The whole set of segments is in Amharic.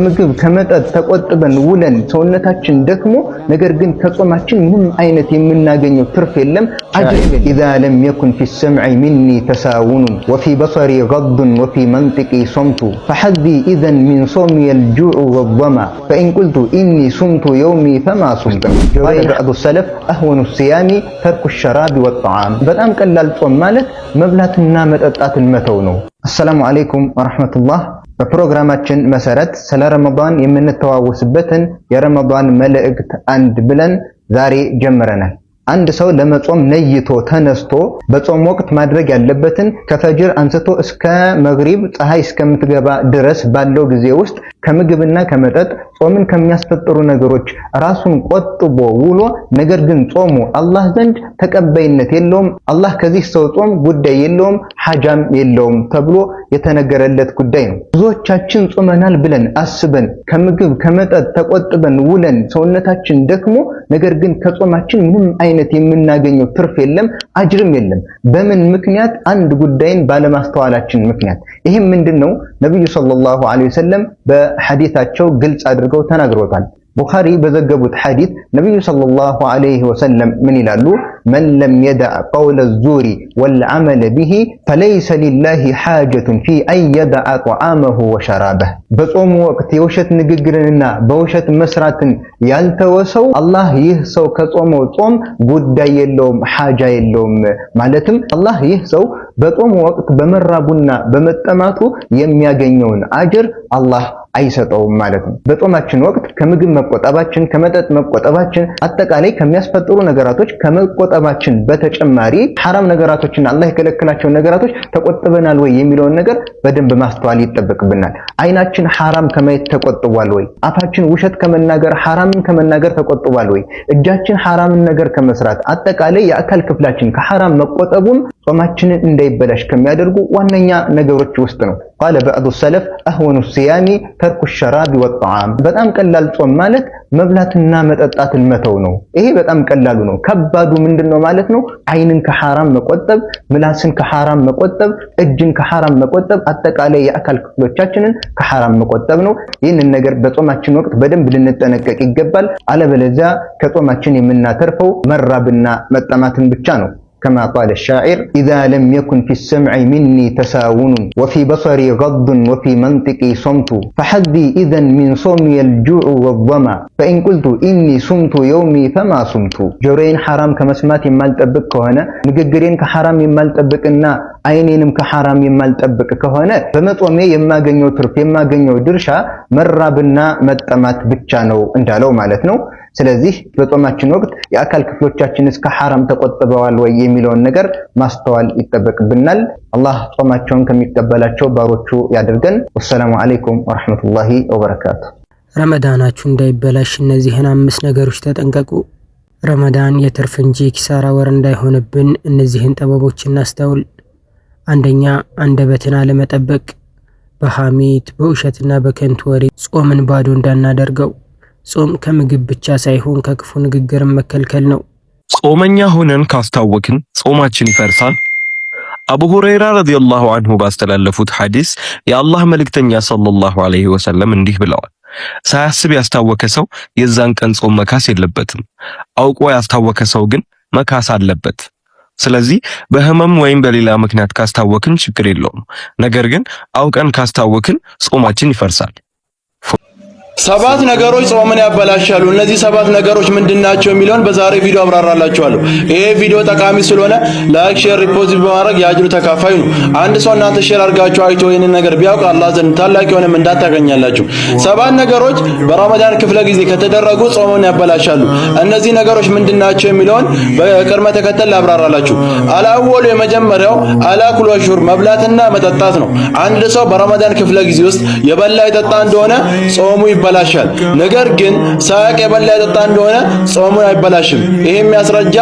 ምግብ ከመጠጥ ተቆጥበን ውለን ሰውነታችን ደክሞ ነገር ግን ከጾማችን ምንም አይነት የምናገኘው ትርፍ የለም አጅር إذا لم يكن في السمع مني تساون وفي بصري غض وفي منطقي صمت فحظي إذا من صومي الجوع والظما فإن قلت إني صمت يومي فما صمت قال بعض السلف أهون الصيام ترك الشراب والطعام በጣም ቀላል ጾም ማለት መብላትና መጠጣት መተው ነው። السلام عليكم ورحمة الله በፕሮግራማችን መሰረት ስለ ረመዳን የምንተዋወስበትን የረመዳን መልእክት አንድ ብለን ዛሬ ጀምረናል። አንድ ሰው ለመጾም ነይቶ ተነስቶ በጾም ወቅት ማድረግ ያለበትን ከፈጅር አንስቶ እስከ መግሪብ ፀሐይ እስከምትገባ ድረስ ባለው ጊዜ ውስጥ ከምግብና ከመጠጥ ጾምን ከሚያስፈጥሩ ነገሮች ራሱን ቆጥቦ ውሎ ነገር ግን ጾሙ አላህ ዘንድ ተቀባይነት የለውም፣ አላህ ከዚህ ሰው ጾም ጉዳይ የለውም፣ ሐጃም የለውም ተብሎ የተነገረለት ጉዳይ ነው። ብዙዎቻችን ጾመናል ብለን አስበን ከምግብ ከመጠጥ ተቆጥበን ውለን ሰውነታችን ደክሞ ነገር ግን ከጾማችን ምንም አይነት የምናገኘው ትርፍ የለም አጅርም የለም። በምን ምክንያት? አንድ ጉዳይን ባለማስተዋላችን ምክንያት። ይሄም ምንድነው? ነብዩ ሰለላሁ ዐለይሂ ወሰለም በሐዲታቸው ግልጽ አድርገው ተናግረውታል። ቡኻሪ በዘገቡት ሐዲት ነብዩ ሰለላሁ ዐለይሂ ወሰለም ምን ይላሉ? من لم يدع قول الزور والعمل به فليس لله حاجة في أن يدع طعامه وشرابه በጾም ወቅት የውሸት ንግግርንና በውሸት መስራትን ያልተወሰው አላህ ይህ ሰው ከጾመው ጾም ጉዳይ የለውም ሐጃ የለውም። ማለትም አላህ ይህ ሰው በጾም ወቅት በመራቡና በመጠማቱ የሚያገኘውን አጅር አላህ አይሰጠውም ማለት ነው። በጾማችን ወቅት ከምግብ መቆጠባችን፣ ከመጠጥ መቆጠባችን፣ አጠቃላይ ከሚያስፈጥሩ ነገራቶች ከመቆጠባችን በተጨማሪ ሐራም ነገራቶችና አላህ የከለከላቸው ነገራቶች ተቆጥበናል ወይ የሚለውን ነገር በደንብ ማስተዋል ይጠበቅብናል። አይናችን ሐራም ከማየት ተቆጥቧል ወይ? አፋችን ውሸት ከመናገር ሐራምን ከመናገር ተቆጥቧል ወይ? እጃችን ሐራምን ነገር ከመስራት አጠቃላይ የአካል ክፍላችን ከሐራም መቆጠቡም ጾማችንን እንዳይበላሽ ከሚያደርጉ ዋነኛ ነገሮች ውስጥ ነው። قال بعض السلف أهون الصيام ترك الشراب والطعام በጣም ቀላል ጾም ማለት መብላትና መጠጣት መተው ነው። ይሄ በጣም ቀላሉ ነው። ከባዱ ምንድነው ማለት ነው? አይንን ከሐራም መቆጠብ፣ ምላስን ከሐራም መቆጠብ፣ እጅን ከሐራም መቆጠብ፣ አጠቃላይ የአካል ክፍሎቻችንን ከሐራም መቆጠብ ነው። ይህንን ነገር በጾማችን ወቅት በደንብ ልንጠነቀቅ ይገባል። አለበለዚያ ከጾማችን የምናተርፈው መራብና መጠማትን ብቻ ነው። كما قال الشاعر إذا لم يكن في السمع مني تساون وفي بصري غض وفي منطقي صمت فحظي إذا من صومي الجوع والظما فإن قلت إني صمت يومي فما صمت جورين حرام كمسمات يمالطبق كهونه ንግግሬን ከሐራም የማልጠብቅና አይኔንም ከሐራም የማልጠብቅ ከሆነ በመጾሜ የማገኘው ትርፍ የማገኘው ድርሻ መራብና መጠማት ብቻ ነው እንዳለው ማለት ነው። ስለዚህ በጾማችን ወቅት የአካል ክፍሎቻችን እስከ ሐራም ተቆጥበዋል ወይ የሚለውን ነገር ማስተዋል ይጠበቅብናል። አላህ ጾማቸውን ከሚቀበላቸው ባሮቹ ያድርገን። ወሰላሙ አለይኩም ወራህመቱላሂ ወበረካቱ። ረመዳናችሁ እንዳይበላሽ እነዚህን 5 ነገሮች ተጠንቀቁ። ረመዳን የትርፍ እንጂ ኪሳራ ወር እንዳይሆንብን እነዚህን ጥበቦች እናስተውል። አንደኛ፣ አንደበትን አለመጠበቅ። በሐሜት በውሸትና በከንቱ ወሬ ጾምን ባዶ እንዳናደርገው። ጾም ከምግብ ብቻ ሳይሆን ከክፉ ንግግርም መከልከል ነው። ጾመኛ ሆነን ካስታወክን ጾማችን ይፈርሳል። አቡ ሁረይራ ረዲየላሁ ዐንሁ ባስተላለፉት ሐዲስ የአላህ መልእክተኛ ሰለላሁ ዐለይሂ ወሰለም እንዲህ ብለዋል፣ ሳያስብ ያስታወከ ሰው የዛን ቀን ጾም መካስ የለበትም። አውቆ ያስታወከ ሰው ግን መካስ አለበት። ስለዚህ በህመም ወይም በሌላ ምክንያት ካስታወክን ችግር የለውም። ነገር ግን አውቀን ካስታወክን ጾማችን ይፈርሳል። 7 ነገሮች ጾምን ያበላሻሉ። እነዚህ 7 ነገሮች ምንድናቸው የሚለውን በዛሬ ቪዲዮ አብራራላችኋለሁ። ይሄ ቪዲዮ ጠቃሚ ስለሆነ ላይክ፣ ሼር፣ ሪፖስት በማድረግ የአጅሩ ተካፋይ ነው። አንድ ሰው እናንተ ሼር አድርጋችሁ አይቶ ይሄንን ነገር ቢያውቅ አላህ ዘንድ ታላቅ የሆነ ምንዳ ታገኛላችሁ። 7 ነገሮች በረመዳን ክፍለ ጊዜ ከተደረጉ ጾምን ያበላሻሉ። እነዚህ ነገሮች ምንድናቸው የሚለውን በቅድመ ተከተል አብራራላችሁ። አላወሉ የመጀመሪያው አላኩል ወሹር መብላትና መጠጣት ነው። አንድ ሰው በረመዳን ክፍለ ጊዜ ውስጥ የበላ የጠጣ እንደሆነ ጾሙ ይበላሻል ይበላሻል። ነገር ግን ሳያቅ የበላ የጠጣ እንደሆነ ጾሙን አይበላሽም። ይሄ የሚያስረጃ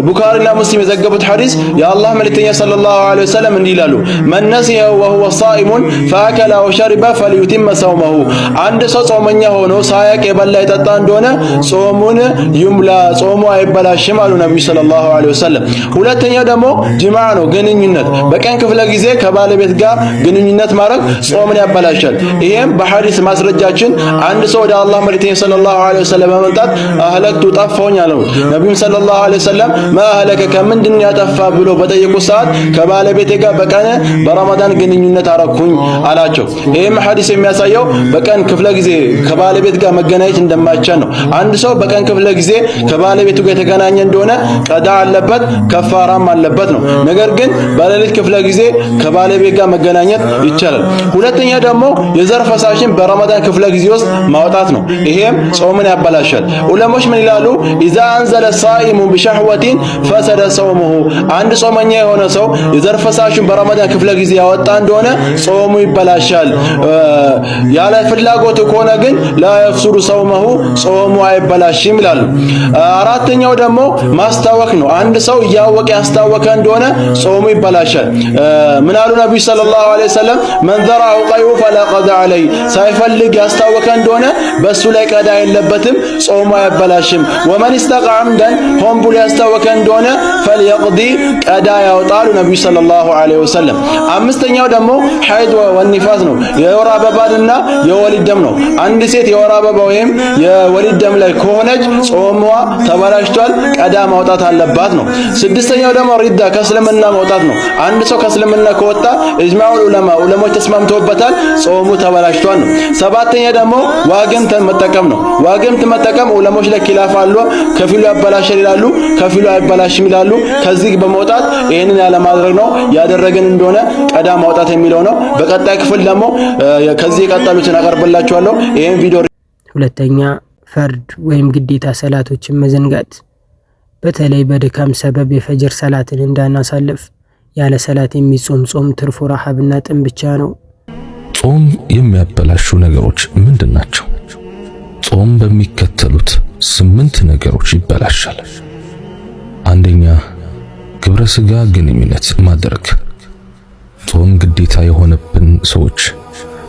ቡኻሪና ሙስሊም የዘገቡት ሐዲስ የአላህ መልእክተኛ ሰለላሁ ዐለይሂ ወሰለም እንዲህ ይላሉ፣ መን ነሲየ ወሁወ ሷኢሙን ፈአከለ ወሸሪበ ፈሊዩቲመ ሰውመሁ። አንድ ሰው ጾመኛ ሆኖ ሳያቅ የበላ የጠጣ እንደሆነ ጾሙን ይሙላ፣ ጾሙ አይበላሽም አሉ ነብዩ ሰለላሁ ዐለይሂ ወሰለም። ሁለተኛው ደግሞ ጅማዕ ነው፣ ግንኙነት በቀን ክፍለ ጊዜ ከባለቤት ጋር ግንኙነት ማድረግ ጾምን ያበላሻል። ይሄም በሐዲስ ማስረጃችን አንድ ሰው ወደ አላህ መልእክተኛ ሰለላሁ ዐለይሂ ወሰለም በመምጣት አህለክቱ ጠፋሁኝ አለው። ነብዩ ሰለላሁ ዐለይሂ ወሰለም ማአህለከ ከምንድን ያጠፋ ብሎ በጠየቁት ሰዓት ከባለቤቴ ጋር በቀን በረመዳን ግንኙነት አረኩኝ አላቸው። ይሄም ሐዲስ የሚያሳየው በቀን ክፍለ ጊዜ ከባለቤት ጋር መገናኘት እንደማይቻል ነው። አንድ ሰው በቀን ክፍለ ጊዜ ከባለቤቱ ጋር የተገናኘ እንደሆነ ቀዳ አለበት፣ ከፋራም አለበት ነው። ነገር ግን በሌሊት ክፍለ ጊዜ ከባለቤት ጋር መገናኘት ይቻላል። ሁለተኛ ደግሞ የዘር ፈሳሽን በረመዳን ክፍለ ጊዜ ውስጥ ማውጣት ነው። ይሄም ጾምን ያበላሻል። ዑለሞች ምን ይላሉ? ኢዛ አንዘለ ሳኢሙ ቢሸህወቲን ፈሰደ ሰውሙሁ። አንድ ጾመኛ የሆነ ሰው የዘር ፈሳሽን በረመዳን ክፍለ ጊዜ ያወጣ እንደሆነ ጾሙ ይበላሻል። ያለ ፍላጎቱ ከሆነ ግን ላ የፍሱዱ ሰውመሁ፣ ጾሙ አይበላሽም ይላሉ። አራተኛው ደግሞ ማስታወክ ነው። አንድ ሰው እያወቀ ያስታወከ እንደሆነ ጾሙ ይበላሻል። ምን አሉ ነብዩ ሰለላሁ ዐለይሂ ወሰለም? መን ዘረዐሁ ቀዩ ፈላ ቀዳ ዐለይሂ። ሳይፈልግ ያስታወከ እንደሆነ በሱ ላይ ቀዳ የለበትም፣ ጾሙ አይበላሽም። ወመን ኢስተቃ ዐምደን ሆን ብሎ ያስታወከ እንደሆነ ፈልየቅዲ፣ ቀዳ ያውጣሉ ነብዩ ሰለላሁ ዐለይሂ ወሰለም። አምስተኛው ደግሞ ሐይድ ወኒፋስ ነው። የወር አበባና የወሊድ ደም ነው። አንድ ሴት የወር አበባ ወይም የወሊድ ደም ላይ ከሆነች ጾሟ ተበላሽቷል፣ ቀዳ ማውጣት አለባት ነው። ስድስተኛው ደግሞ ሪዳ ከእስልምና መውጣት ነው። አንድ ሰው ከእስልምና ከወጣ ኢጅማዑል ዑለሞች ተስማምተውበታል፣ ጾሙ ተበላሽቷል ነው። ሰባተኛ ደግሞ ዋግምት መጠቀም ነው። ዋግምት መጠቀም ዑለሞች ላይ ኺላፍ አሉ። ከፊሉ ያበላሻል ይላሉ፣ ከፊሉ አይበላሽም ይላሉ። ከዚህ በመውጣት ይሄንን ያለማድረግ ነው። ያደረገን እንደሆነ ቀዳ ማውጣት የሚለው ነው። በቀጣይ ክፍል ደግሞ ከዚህ የቀጠሉትን አቀርብላችኋለሁ። ይሄን ቪዲዮ ሁለተኛ ፈርድ ወይም ግዴታ ሰላቶችን መዘንጋት። በተለይ በድካም ሰበብ የፈጅር ሰላትን እንዳናሳልፍ። ያለ ሰላት የሚጾም ጾም ትርፉ ረሃብና ጥም ብቻ ነው። ጾም የሚያበላሹ ነገሮች ምንድን ናቸው? ጾም በሚከተሉት 8 ነገሮች ይበላሻል። አንደኛ፣ ግብረ ስጋ ግንኙነት ማድረግ። ጾም ግዴታ የሆነብን ሰዎች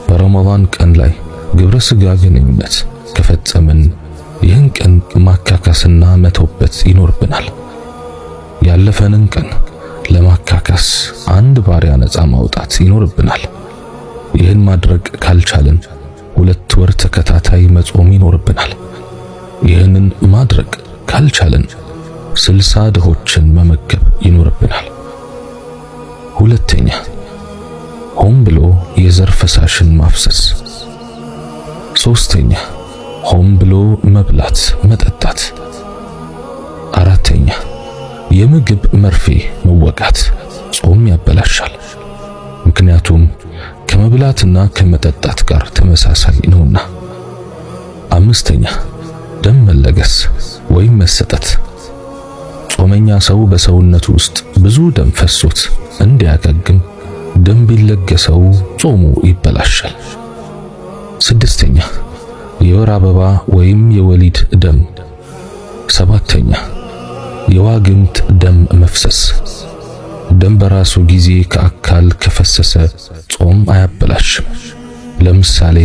በረመዳን ቀን ላይ ግብረ ስጋ ግንኙነት ከፈጸምን ይህን ቀን ማካካስና መተውበት ይኖርብናል። ያለፈንን ቀን ለማካካስ አንድ ባሪያ ነፃ ማውጣት ይኖርብናል። ይህን ማድረግ ካልቻልን 2 ወር ተከታታይ መጾም ይኖርብናል። ይህንን ማድረግ ካልቻልን 60 ድሆችን መመገብ ይኖርብናል። ሁለተኛ፣ ሆን ብሎ የዘር ፈሳሽን ማፍሰስ። ሶስተኛ፣ ሆን ብሎ መብላት መጠጣት። አራተኛ፣ የምግብ መርፌ መወጋት ጾም ያበላሻል። ምክንያቱም ከመብላትና ከመጠጣት ጋር ተመሳሳይ ነውና። አምስተኛ፣ ደም መለገስ ወይም መሰጠት። ጾመኛ ሰው በሰውነቱ ውስጥ ብዙ ደም ፈሶት እንዲያገግም ደም ቢለገሰው ጾሙ ይበላሻል። ስድስተኛ፣ የወር አበባ ወይም የወሊድ ደም። ሰባተኛ፣ የዋግምት ደም መፍሰስ። ደም በራሱ ጊዜ ከአካል ከፈሰሰ ጾም አያበላሽም። ለምሳሌ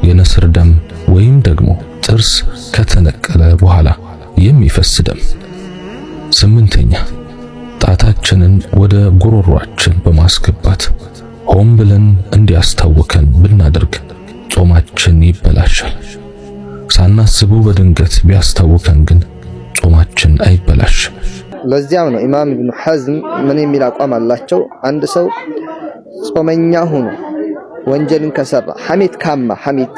የነስር ደም ወይም ደግሞ ጥርስ ከተነቀለ በኋላ የሚፈስ ደም። ስምንተኛ፣ ጣታችንን ወደ ጉሮሯችን በማስገባት ሆን ብለን እንዲያስታውከን ብናደርግ ጾማችን ይበላሻል። ሳናስበው በድንገት ቢያስታውከን ግን ጾማችን አይበላሽም። ለዚያም ነው ኢማም ኢብኑ ሐዝም ምን የሚል አቋም አላቸው? አንድ ሰው ጾመኛ ሆኖ ወንጀልን ከሰራ ሐሜት ካማ ሐሜት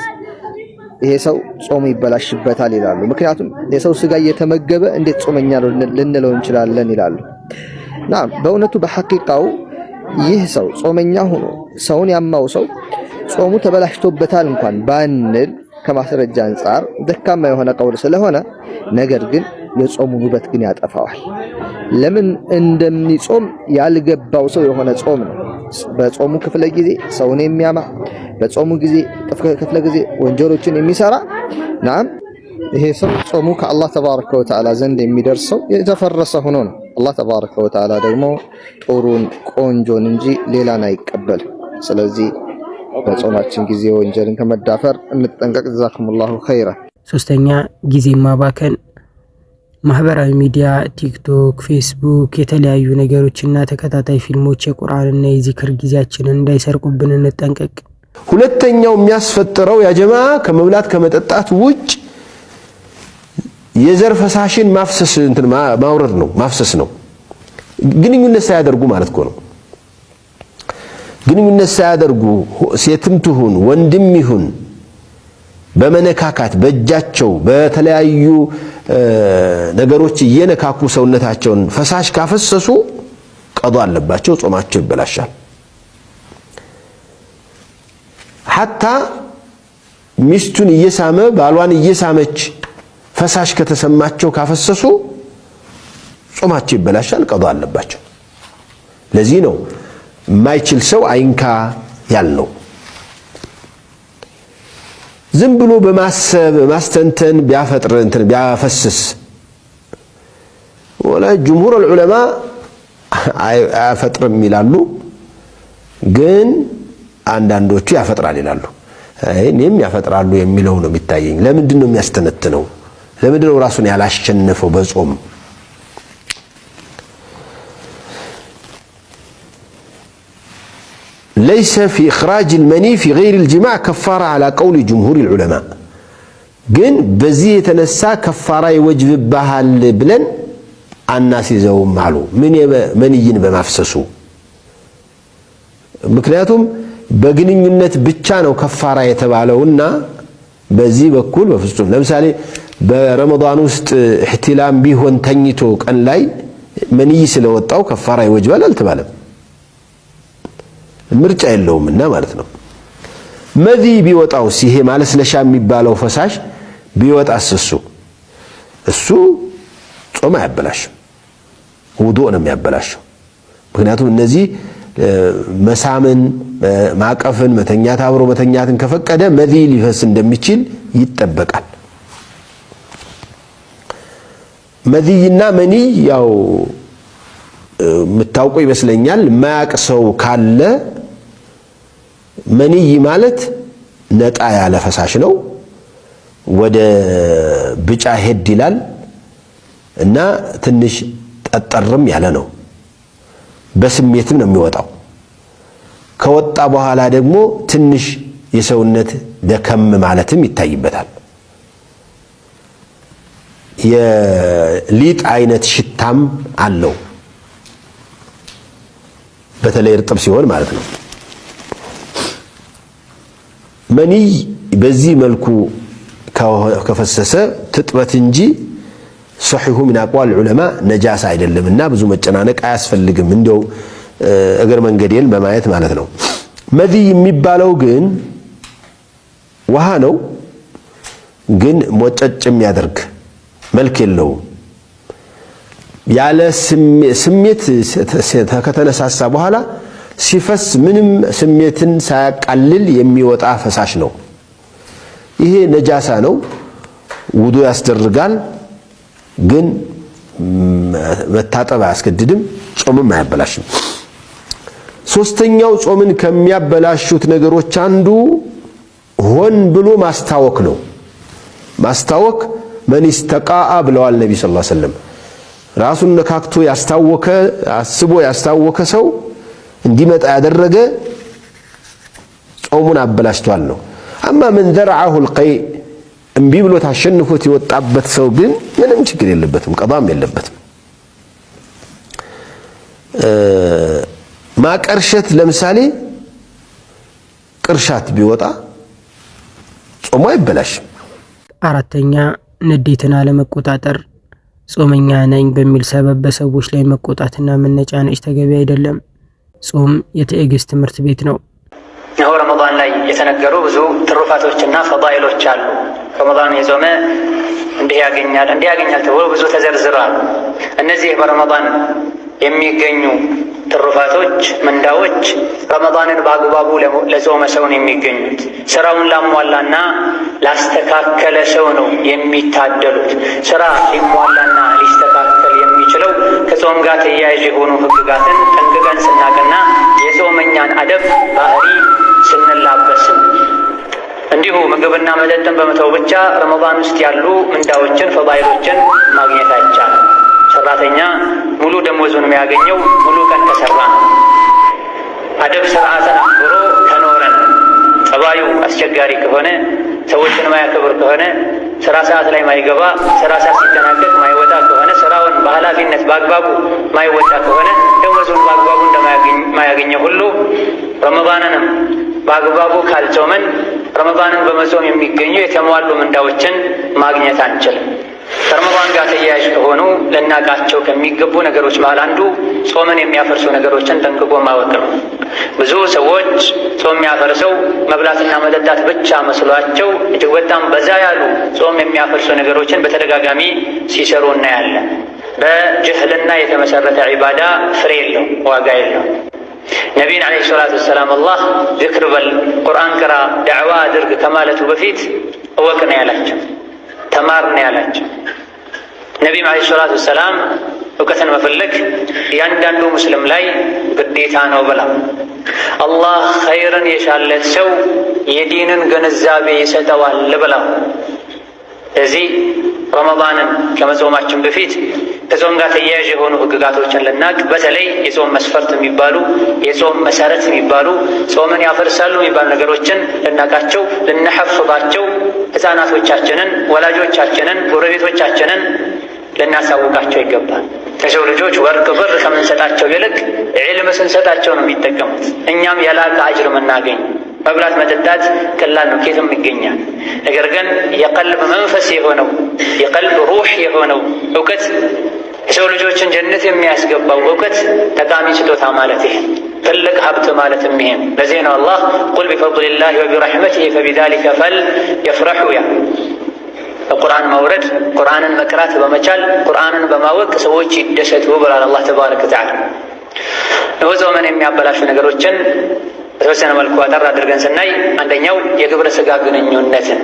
ይሄ ሰው ጾሙ ይበላሽበታል ይላሉ። ምክንያቱም የሰው ስጋ እየተመገበ እንዴት ጾመኛ ነው ልንለው እንችላለን ይላሉ። እና በእውነቱ በሐቂቃው ይህ ሰው ጾመኛ ሆኖ ሰውን ያማው ሰው ጾሙ ተበላሽቶበታል እንኳን ባንል ከማስረጃ አንፃር ደካማ የሆነ ቀውል ስለሆነ፣ ነገር ግን የጾሙን ውበት ግን ያጠፋዋል። ለምን እንደሚጾም ያልገባው ሰው የሆነ ጾም ነው። በጾሙ ክፍለ ጊዜ ሰውን የሚያማ፣ በጾሙ ጊዜ ክፍለ ጊዜ ወንጀሎችን የሚሰራ ናም ይሄ ሰው ጾሙ ከአላህ ተባረከ ወተዓላ ዘንድ የሚደርሰው የተፈረሰ ሆኖ ነው። አላህ ተባረከ ወተዓላ ደግሞ ጥሩን ቆንጆን እንጂ ሌላን አይቀበልም። ስለዚህ በጾማችን ጊዜ ወንጀልን ከመዳፈር እንጠንቀቅ። ጀዛኩሙላሁ ኸይራ። ሶስተኛ ጊዜ ማባከን፣ ማህበራዊ ሚዲያ ቲክቶክ፣ ፌስቡክ፣ የተለያዩ ነገሮችና ተከታታይ ፊልሞች የቁርአንና የዚክር ጊዜያችንን እንዳይሰርቁብን እንጠንቀቅ። ሁለተኛው የሚያስፈጥረው ያ ጀማ ከመብላት ከመጠጣት ውጭ የዘር ፈሳሽን ማፍሰስ ማውረድ ነው፣ ማፍሰስ ነው። ግንኙነት ሳያደርጉ ማለት ነው። ግንኙነት ሳያደርጉ ሴትም ትሁን ወንድም ይሁን በመነካካት በእጃቸው በተለያዩ ነገሮች እየነካኩ ሰውነታቸውን ፈሳሽ ካፈሰሱ ቀዷ አለባቸው፣ ጾማቸው ይበላሻል። ሐታ ሚስቱን እየሳመ ባሏን እየሳመች ፈሳሽ ከተሰማቸው ካፈሰሱ ጾማቸው ይበላሻል፣ ቀዷ አለባቸው። ለዚህ ነው የማይችል ሰው አይንካ ያልነው። ዝም ብሎ በማሰብ ማስተንተን ቢያፈጥር ቢያፈስስ ወላ ጅምሁር العلماء አያፈጥርም ይላሉ፣ ግን አንዳንዶቹ ያፈጥራል ይላሉ። እኔም ያፈጥራሉ የሚለው ነው የሚታየኝ። ለምንድን ነው የሚያስተነትነው? ለምንድን ነው ራሱን ያላሸነፈው በጾም? ليس في إخراج المني في غير الجماع كفارة على قول جمهور العلماء، ግን በዚህ የተነሳ ከፋራ ይወጅብብሃል ብለን አናስይዘውም አሉ። ምን መንይን በማፍሰሱ ምክንያቱም በግንኙነት ብቻ ነው ከፋራ የተባለውና በዚህ በኩል በፍጹም ለምሳሌ በረመዳን ውስጥ ኢህቲላም ቢሆን ተኝቶ ቀን ላይ መንይ ስለወጣው ከፋራ ይወጅባል አልተባለም። ምርጫ የለውምና ማለት ነው። መዚ ቢወጣው ሲሄ ማለስለሻ የሚባለው ፈሳሽ ቢወጣስ እሱ ጾም አያበላሽም፣ ውዱእ ነው የሚያበላሽው። ምክንያቱም እነዚህ መሳምን ማቀፍን መተኛት አብሮ መተኛትን ከፈቀደ መዚ ሊፈስ እንደሚችል ይጠበቃል። መዚና መኒ ያው የምታውቁ ይመስለኛል። የማያውቅ ሰው ካለ መንይ ማለት ነጣ ያለ ፈሳሽ ነው፣ ወደ ብጫ ሄድ ይላል እና ትንሽ ጠጠርም ያለ ነው። በስሜትም ነው የሚወጣው። ከወጣ በኋላ ደግሞ ትንሽ የሰውነት ደከም ማለትም ይታይበታል። የሊጥ አይነት ሽታም አለው፣ በተለይ እርጥብ ሲሆን ማለት ነው። መንይ በዚህ መልኩ ከፈሰሰ ትጥበት እንጂ ሶሒሁ ምን አቋል ዑለማ ነጃሳ አይደለምና ብዙ መጨናነቅ አያስፈልግም። እንደው እግር መንገዴን በማየት ማለት ነው። መዚህ የሚባለው ግን ውሃ ነው፣ ግን ሞጨጭ የሚያደርግ መልክ የለውም። ያለ ስሜት ከተነሳሳ በኋላ ሲፈስ ምንም ስሜትን ሳያቃልል የሚወጣ ፈሳሽ ነው። ይሄ ነጃሳ ነው፣ ውዱ ያስደርጋል፣ ግን መታጠብ አያስገድድም፣ ጾምም አያበላሽም። ሶስተኛው ጾምን ከሚያበላሹት ነገሮች አንዱ ሆን ብሎ ማስታወክ ነው። ማስታወክ መን ኢስተቃአ ብለዋል ነቢ ሰለላሁ ዐለይሂ ወሰለም። ራሱን ነካክቶ ያስታወከ አስቦ ያስታወከ ሰው እንዲመጣ ያደረገ ጾሙን አበላሽቷል ነው። አማ ምን ዘርዐሁ القيء እምቢ ብሎ ታሸንፎት የወጣበት ሰው ግን ምንም ችግር የለበትም፣ ቀዳም የለበትም። ማቀርሸት ለምሳሌ ቅርሻት ቢወጣ ጾሙ አይበላሽም። አራተኛ ንዴትን አለመቆጣጠር። ጾመኛ ነኝ በሚል ሰበብ በሰዎች ላይ መቆጣትና መነጫነጭ ተገቢ አይደለም። ጾም የትዕግስት ትምህርት ቤት ነው። ይኸው ረመዳን ላይ የተነገሩ ብዙ ትሩፋቶችና ፈዳኢሎች አሉ። ረመዳን የጾመ እንዲህ ያገኛል ተብሎ ብዙ ተዘርዝረዋል። እነዚህ በረመዳን የሚገኙ ትሩፋቶች፣ ምንዳዎች ረመዳንን በአግባቡ ለጾመ ሰውን የሚገኙት ስራውን ላሟላና ላስተካ ያስተካከለ ሰው ነው የሚታደሉት። ስራ ሊሟላና ሊስተካከል የሚችለው ከጾም ጋር ተያያዥ የሆኑ ህግጋትን ጠንቅቀን ስናቅና የጾመኛን አደብ ባህሪ ስንላበስ። እንዲሁ ምግብና መጠጥን በመተው ብቻ ረመዳን ውስጥ ያሉ ምንዳዎችን ፈዳኢሎችን ማግኘት አይቻልም። ሰራተኛ ሙሉ ደሞዙን የሚያገኘው ሙሉ ቀን ከሰራ ነው። አደብ ስርዓትን አክብሮ ከኖረ ነው። ጠባዩ አስቸጋሪ ከሆነ፣ ሰዎችን ማያከብር ከሆነ፣ ስራ ሰዓት ላይ ማይገባ፣ ስራ ሰዓት ሲጠናቀቅ ማይወጣ ከሆነ፣ ስራውን በኃላፊነት በአግባቡ ማይወጣ ከሆነ፣ ደሞዙን በአግባቡ እንደማያገኘው ሁሉ ረመዳንንም በአግባቡ ካልጾመን ረመዳንን በመጾም የሚገኙ የተሟሉ ምንዳዎችን ማግኘት አንችልም። ከረመዳን ጋር ተያያዥ ከሆኑ ልናቃቸው ከሚገቡ ነገሮች መሃል አንዱ ጾምን የሚያፈርሱ ነገሮችን ጠንቅቆ ማወቅ ነው። ብዙ ሰዎች ጾም የሚያፈርሰው መብላትና መጠጣት ብቻ መስሏቸው እጅግ በጣም በዛ ያሉ ጾም የሚያፈርሱ ነገሮችን በተደጋጋሚ ሲሰሩ እናያለን። በጅህልና የተመሰረተ ዒባዳ ፍሬ የለው፣ ዋጋ የለው። ነቢይን ዓለይሂ ሰላቱ ወሰላም አላህ ዝክር በል፣ ቁርአን ቅራ፣ ዳዕዋ አድርግ ከማለቱ በፊት እወቅ ነው ያላቸው፣ ተማር ነው ያላቸው። ነቢይም ዓለይሂ ሰላቱ ወሰላም እውቀትን መፈለግ እያንዳንዱ ሙስሊም ላይ ግዴታ ነው ብላ አላህ ኸይርን የሻለት ሰው የዲንን ግንዛቤ ይሰጠዋል ብላ። ስለዚህ ረመዳንን ከመጾማችን በፊት ከጾም ጋር ተያያዥ የሆኑ ህግጋቶችን ልናቅ፣ በተለይ የጾም መስፈርት የሚባሉ የጾም መሰረት የሚባሉ ጾምን ያፈርሳሉ የሚባሉ ነገሮችን ልናቃቸው፣ ልናሐፍዛቸው፣ ህፃናቶቻችንን፣ ወላጆቻችንን፣ ጎረቤቶቻችንን ልናሳውቃቸው ይገባል። ከሰው ልጆች ወርቅ ብር ከምንሰጣቸው ይልቅ ዒልም ስንሰጣቸው ነው የሚጠቀሙት። እኛም የላቀ አጅር የምናገኝ። መብላት መጠጣት ቀላል ነው፣ ኬትም ይገኛል። ነገር ግን የቀልብ መንፈስ የሆነው የቀልብ ሩህ የሆነው እውቀት የሰው ልጆችን ጀነት የሚያስገባው እውቀት ጠቃሚ ስጦታ ማለት ይሄ ትልቅ ሀብት ማለት ይሄ። ለዚህ ነው አላህ ቁል ቢፈድሊላሂ ወቢረሕመቲሂ ፈቢዛሊከ ፈልየፍረሑ ያ ቁርአን ማውረድ፣ ቁርአንን መቅራት በመቻል ቁርአንን በማወቅ ሰዎች ይደሰቱ ብሏል አላህ ተባረከ ወተዓላ። ጾምን የሚያበላሹ ነገሮችን በተወሰነ መልኩ አጠር አድርገን ስናይ፣ አንደኛው የግብረ ስጋ ግንኙነትን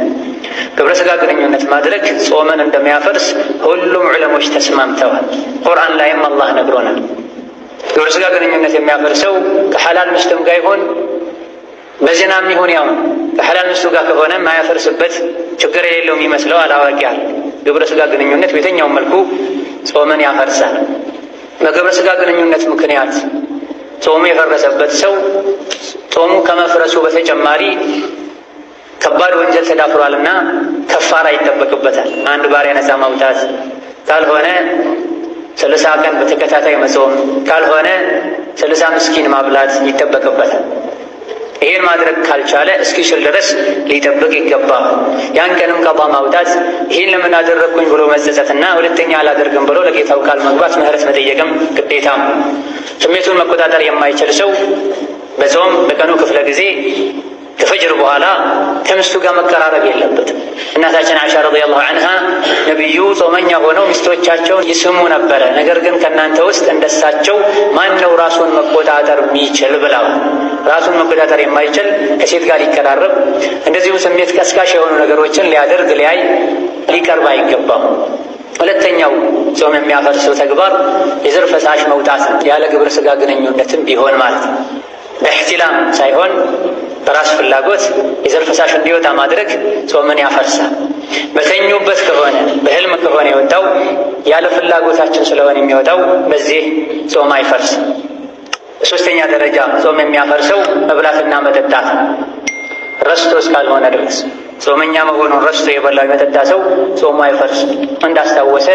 ግብረ ስጋ ግንኙነት ማድረግ ጾምን እንደሚያፈርስ ሁሉም ዑለሞች ተስማምተዋል። ቁርአን ላይም አላህ ነግሮናል። ግብረ ስጋ ግንኙነት የሚያፈርሰው ከሐላል ሚስትም ጋር ይሆን በዚናም ይሁን ያው ከሐላል ሚስቱ ጋር ከሆነ ማያፈርስበት ችግር የሌለው የሚመስለው አላዋቂ አለ። ግብረ ስጋ ግንኙነት በየትኛውም መልኩ ጾምን ያፈርሳል። በግብረ ስጋ ግንኙነት ምክንያት ጾሙ የፈረሰበት ሰው ጾሙ ከመፍረሱ በተጨማሪ ከባድ ወንጀል ተዳፍሯልና ከፋራ ይጠበቅበታል። አንድ ባሪያ ነፃ ማውጣት፣ ካልሆነ 30 ቀን በተከታታይ መጾም፣ ካልሆነ 30 ምስኪን ማብላት ይጠበቅበታል። ይሄን ማድረግ ካልቻለ እስኪችል ድረስ ሊጠብቅ ይገባል። ያን ቀንም ቀዷ ማውጣት፣ ይሄን ለምን አደረግኩኝ ብሎ መጸጸትና ሁለተኛ አላደርግም ብሎ ለጌታው ቃል መግባት፣ ምህረት መጠየቅም ግዴታም። ስሜቱን መቆጣጠር የማይችል ሰው በጾም በቀኑ ክፍለ ጊዜ ከፈጅር በኋላ ከምስቱ ጋር መቀራረብ የለበትም። እናታችን አይሻ ረዲየላሁ ዐንሃ ነቢዩ ጾመኛ ሆነው ሚስቶቻቸውን ይስሙ ነበረ፣ ነገር ግን ከእናንተ ውስጥ እንደሳቸው ማን ነው ራሱን መቆጣጠር የሚችል ብለው። ራሱን መቆጣጠር የማይችል ከሴት ጋር ሊቀራረብ፣ እንደዚሁ ስሜት ቀስቃሽ የሆኑ ነገሮችን ሊያደርግ ሊያይ ሊቀርብ አይገባም። ሁለተኛው ጾም የሚያፈርሰው ተግባር የዘር ፈሳሽ መውጣት ነው። ያለ ግብረ ስጋ ግንኙነትም ቢሆን ማለት ነው። በእሕቲላም ሳይሆን በራስ ፍላጎት የዘር ፈሳሽ እንዲወጣ ማድረግ ጾምን ያፈርሳል። በተኙበት ከሆነ በህልም ከሆነ የወጣው ያለ ፍላጎታችን ስለሆነ የሚወጣው በዚህ ጾም አይፈርስም። በሶስተኛ ደረጃ ጾም የሚያፈርሰው መብላትና መጠጣት ረስቶ እስካልሆነ ድረስ ጾመኛ መሆኑን ረስቶ የበላው የመጠጣ ሰው ጾሙ አይፈርስም። እንዳስታወሰ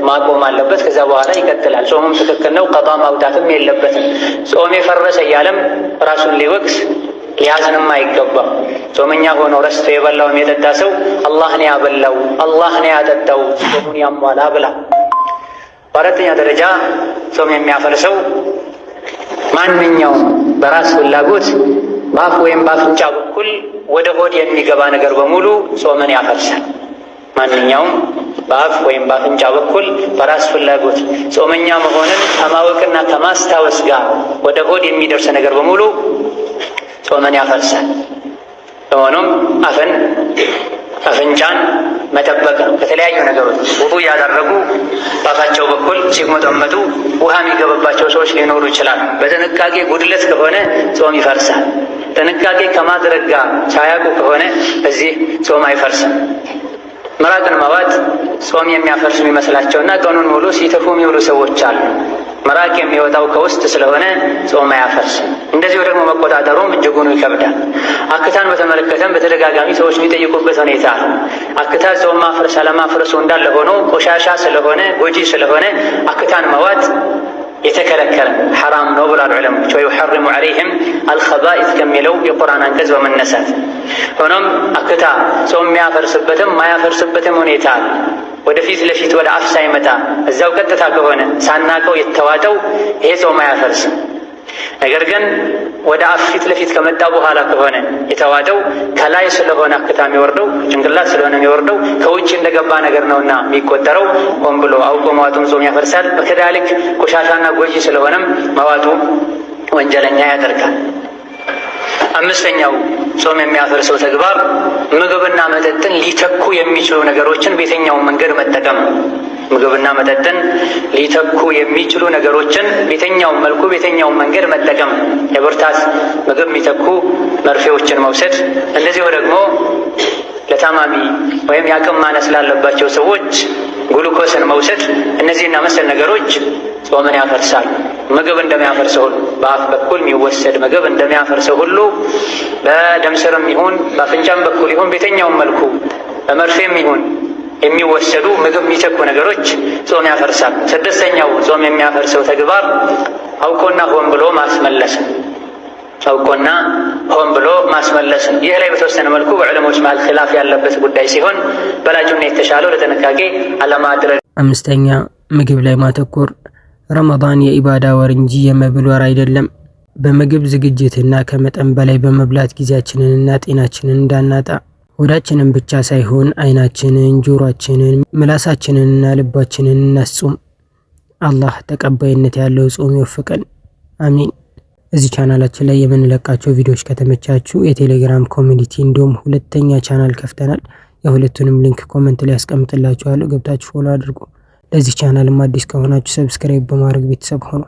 ማቆም አለበት። ከዛ በኋላ ይቀጥላል። ጾሙም ትክክል ነው፣ ቀዷ ማውጣትም የለበትም። ጾም የፈረሰ እያለም ራሱን ሊወቅስ ሊያዝንም አይገባም። ጾመኛ ሆኖ ረስቶ የበላውም የጠጣ ሰው አላህ ነው ያበላው፣ አላህ ነው ያጠጣው፣ ጾሙን ያሟላ ብላ። በአራተኛ ደረጃ ጾም የሚያፈርሰው ማንኛውም በራስ ፍላጎት በአፍ ወይም በአፍንጫ በኩል ወደ ሆድ የሚገባ ነገር በሙሉ ጾምን ያፈርሳል። ማንኛውም በአፍ ወይም በአፍንጫ በኩል በራስ ፍላጎት ጾመኛ መሆንን ከማወቅና ከማስታወስ ጋር ወደ ሆድ የሚደርስ ነገር በሙሉ ጾምን ያፈርሳል። በሆኖም አፍን አፍንጫን መጠበቅ ነው ከተለያዩ ነገሮች። ውዱእ ያደረጉ በአፋቸው በኩል ሲግመጠመጡ ውሃ የሚገባባቸው ሰዎች ሊኖሩ ይችላል። በጥንቃቄ ጉድለት ከሆነ ጾም ይፈርሳል። ጥንቃቄ ከማድረግ ጋር ሳያውቁ ከሆነ በዚህ ጾም አይፈርስም። ምራቅን መዋጥ ጾም የሚያፈርስ የሚመስላቸውና ቀኑን ሙሉ ሲተፉ የሚውሉ ሰዎች አሉ። ምራቅ የሚወጣው ከውስጥ ስለሆነ ጾም አያፈርስም። እንደዚሁ ደግሞ መቆጣጠሩም እጅጉኑ ይከብዳል። አክታን በተመለከተም በተደጋጋሚ ሰዎች የሚጠይቁበት ሁኔታ አለ። አክታ ጾም ማፍረስ አለማፍረሱ እንዳለ ሆኖ ቆሻሻ ስለሆነ ጎጂ ስለሆነ አክታን መዋጥ የተከለከለ ሐራም ነው ብሏል ዑለሞች። ወዩሐርሙ ዐለይሂም አልኸባኢስ ከሚለው የቁርአን አንቀጽ በመነሳት ሆኖም አክታ ጾም የሚያፈርስበትም ማያፈርስበትም ሁኔታ አለ። ወደፊት ለፊት ወደ አፍ ሳይመጣ እዛው ቀጥታ ከሆነ ሳናቀው የተዋጠው ይሄ ጾም አያፈርስም። ነገር ግን ወደ አፍ ፊት ለፊት ከመጣ በኋላ ከሆነ የተዋጠው ከላይ ስለሆነ አክታ የሚወርደው ጭንቅላት ስለሆነ የሚወርደው ከውጭ እንደገባ ነገር ነውና የሚቆጠረው ሆን ብሎ አውቆ መዋጡን ጾም ያፈርሳል። በከዳልክ ቆሻሻና ጎጂ ስለሆነም መዋጡ ወንጀለኛ ያደርጋል። አምስተኛው ጾም የሚያፈርሰው ተግባር ምግብና መጠጥን ሊተኩ የሚችሉ ነገሮችን በየትኛውም መንገድ መጠቀም። ምግብና መጠጥን ሊተኩ የሚችሉ ነገሮችን በየትኛውም መልኩ በየትኛውም መንገድ መጠቀም። የብርታት ምግብ የሚተኩ መርፌዎችን መውሰድ፣ እንደዚሁ ደግሞ ለታማሚ ወይም የአቅም ማነስ ላለባቸው ሰዎች ግሉኮስን መውሰድ። እነዚህና መሰል ነገሮች ጾምን ያፈርሳሉ። ምግብ እንደሚያፈርሰው ሁሉ በአፍ በኩል የሚወሰድ ምግብ እንደሚያፈርሰው ሁሉ በደም ስርም ይሁን በአፍንጫም በኩል ይሁን በየትኛውም መልኩ በመርፌም ይሁን የሚወሰዱ ምግብ የሚተኩ ነገሮች ጾም ያፈርሳሉ። ስድስተኛው ጾም የሚያፈርሰው ተግባር አውቆና ሆን ብሎ ማስመለስ። አውቆና ሆን ብሎ ማስመለስ። ይህ ላይ በተወሰነ መልኩ በዑለሞች መሃል ኺላፍ ያለበት ጉዳይ ሲሆን በላጩና የተሻለው ለጥንቃቄ አለማድረግ። አምስተኛ ምግብ ላይ ማተኮር። ረመዳን የኢባዳ ወር እንጂ የመብል ወር አይደለም። በምግብ ዝግጅትና ከመጠን በላይ በመብላት ጊዜያችንንና ጤናችንን እንዳናጣ ሆዳችንን ብቻ ሳይሆን አይናችንን፣ ጆሮአችንን፣ ምላሳችንንና ልባችንን እናስጹም። አላህ ተቀባይነት ያለው ጾም ይወፍቀን። አሚን። እዚህ ቻናላችን ላይ የምንለቃቸው ቪዲዮዎች ከተመቻችሁ የቴሌግራም ኮሚኒቲ እንዲሁም ሁለተኛ ቻናል ከፍተናል። የሁለቱንም ሊንክ ኮመንት ላይ ያስቀምጥላችኋለሁ። ገብታችሁ ፎሎ አድርጉ። ለዚህ ቻናልም አዲስ ከሆናችሁ ሰብስክራይብ በማድረግ ቤተሰብ ሆኑ።